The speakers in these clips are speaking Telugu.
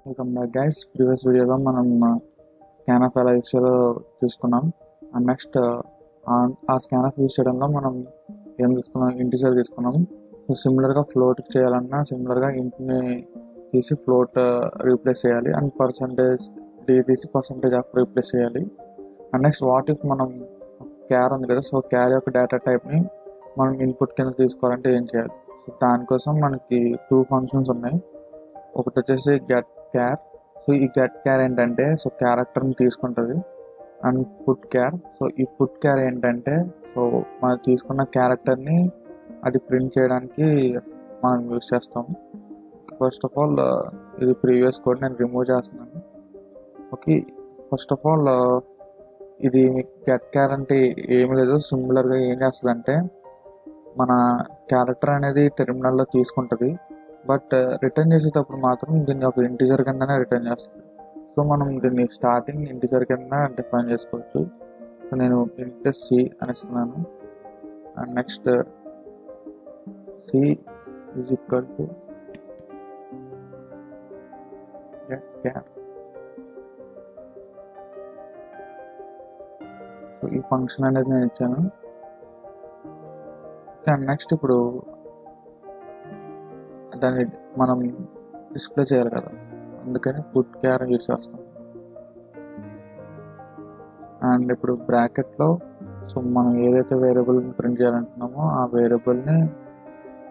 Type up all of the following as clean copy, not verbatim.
Welcome back guys. ప్రీవియస్ వీడియోలో మనం స్కాన్ ఆఫ్ ఎలా యూస్ చేయాలో చూసుకున్నాం. అండ్ నెక్స్ట్ ఆ స్కాన్ ఆఫ్ యూస్ చేయడంలో మనం ఏం తీసుకున్నాం, ఇంటిజర్ తీసుకున్నాం. సో సిమిలర్గా ఫ్లోట్ చేయాలన్నా సిమిలర్గా ఇంటిని తీసి ఫ్లోట్ రీప్లేస్ చేయాలి అండ్ పర్సంటేజ్ డి తీసి పర్సంటేజ్ ఆఫ్ రీప్లేస్ చేయాలి. అండ్ నెక్స్ట్ వాట్ ఇఫ్ మనం క్యార్ ఉంది కదా, సో క్యార్ యొక్క డేటా టైప్ని మనం ఇన్పుట్ కింద తీసుకోవాలంటే ఏం చేయాలి? సో దానికోసం మనకి 2 ఫంక్షన్స్ ఉన్నాయి. ఒకటి వచ్చేసి గెట్ క్యార్. సో ఈ గెట్ క్యార్ ఏంటంటే సో క్యారెక్టర్ని తీసుకుంటుంది. అండ్ పుట్ క్యార్, సో ఈ పుట్ క్యార్ ఏంటంటే సో మనం తీసుకున్న క్యారెక్టర్ని అది ప్రింట్ చేయడానికి మనం యూస్ చేస్తాం. ఫస్ట్ ఆఫ్ ఆల్ ఇది ప్రీవియస్ కోడ్ నేను రిమూవ్ చేస్తున్నాను. ఓకే, ఫస్ట్ ఆఫ్ ఆల్ ఇది గెట్ క్యార్ అంటే ఏమి లేదు, సిమిలర్గా ఏం చేస్తుంది అంటే మన క్యారెక్టర్ అనేది టెర్మినల్లో తీసుకుంటుంది, బట్ రిటర్న్ చేసేటప్పుడు మాత్రం దీన్ని ఒక ఇంటిజర్ కిందనే రిటర్న్ చేస్తుంది. సో మనం దీన్ని స్టార్టింగ్ ఇంటిజర్ కింద డిఫైన్ చేసుకోవచ్చు. సో నేను ఇంట్ సి అనిస్తున్నాను. And next C is equal to గెట్ క్యార్. సో ఈ ఫంక్షన్ అనేది నేను ఇచ్చాను. అండ్ నెక్స్ట్ ఇప్పుడు దాన్ని మనం డిస్ప్లే చేయాలి కదా, అందుకని పుట్ క్యార్ యూస్ చేస్తాం. అండ్ ఇప్పుడు బ్రాకెట్లో సో మనం ఏదైతే వేరియబుల్ని ప్రింట్ చేయాలంటున్నామో ఆ వేరియబుల్ని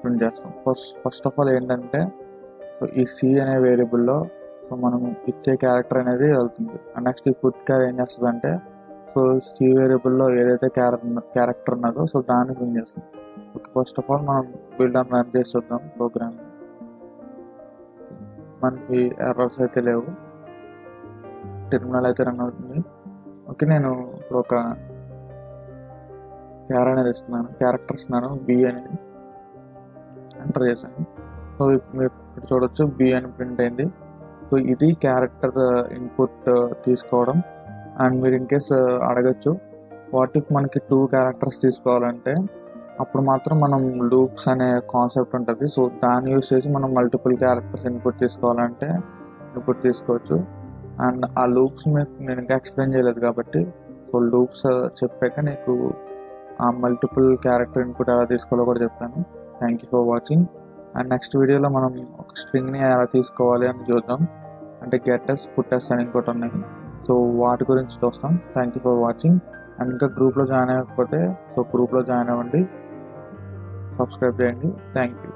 ప్రింట్ చేస్తాం. ఫస్ట్ ఆఫ్ ఆల్ ఏంటంటే సో ఈ సి అనే వేరియబుల్లో సో మనం ఇచ్చే క్యారెక్టర్ అనేది వెళ్తుంది. అండ్ నెక్స్ట్ ఈ పుట్ క్యార్ ఏం చేస్తుంది అంటే సో సి వేరియబుల్లో ఏదైతే క్యారెక్టర్ ఉన్నదో సో దాన్ని ప్రింట్ చేస్తుంది. ఓకే, ఫస్ట్ ఆఫ్ ఆల్ మనం బిల్డ్ అని రన్ చేసి చూద్దాం ప్రోగ్రామ్. మనకి ఎర్రర్స్ అయితే లేవు, టెర్మినల్ అయితే రన్ అవుతుంది. ఓకే, నేను ఇప్పుడు ఒక క్యార్ అనేది ఇస్తున్నాను, క్యారెక్టర్ ఇస్తున్నాను, బి అని ఎంటర్ చేశాను. సో మీరు ఇక్కడ చూడొచ్చు బి అని ప్రింట్ అయింది. సో ఇది క్యారెక్టర్ ఇన్పుట్ తీసుకోవడం. అండ్ మీరు ఇన్ కేస్ అడగచ్చు, వాట్ ఇఫ్ మనకి 2 క్యారెక్టర్స్ తీసుకోవాలంటే అప్పుడు మాత్రం మనం లూప్స్ అనే కాన్సెప్ట్ ఉంటుంది. సో దాన్ని యూస్ చేసి మనం మల్టిపుల్ క్యారెక్టర్స్ ఇన్పుట్ తీసుకోవాలంటే ఇన్పుట్ తీసుకోవచ్చు. అండ్ ఆ లూప్స్ మీకు నేను ఇంకా ఎక్స్ప్లెయిన్ చేయలేదు కాబట్టి సో లూప్స్ చెప్పాక నీకు ఆ మల్టిపుల్ క్యారెక్టర్ ఇన్పుట్ ఎలా తీసుకోవాలో కూడా చెప్పాను. Thank you for watching. And next వీడియోలో మనం ఒక స్ట్రింగ్ని ఎలా తీసుకోవాలి అని చూద్దాం. అంటే గెటెస్ పుట్టెస్ అని ఇంకోటి ఉన్నాయి, సో వాటి గురించి చూస్తాం. Thank you for watching. And ఇంకా గ్రూప్లో జాయిన్ అవ్వకపోతే సో గ్రూప్లో జాయిన్ అవ్వండి, సబ్స్క్రైబ్ చేయండి. Thank you.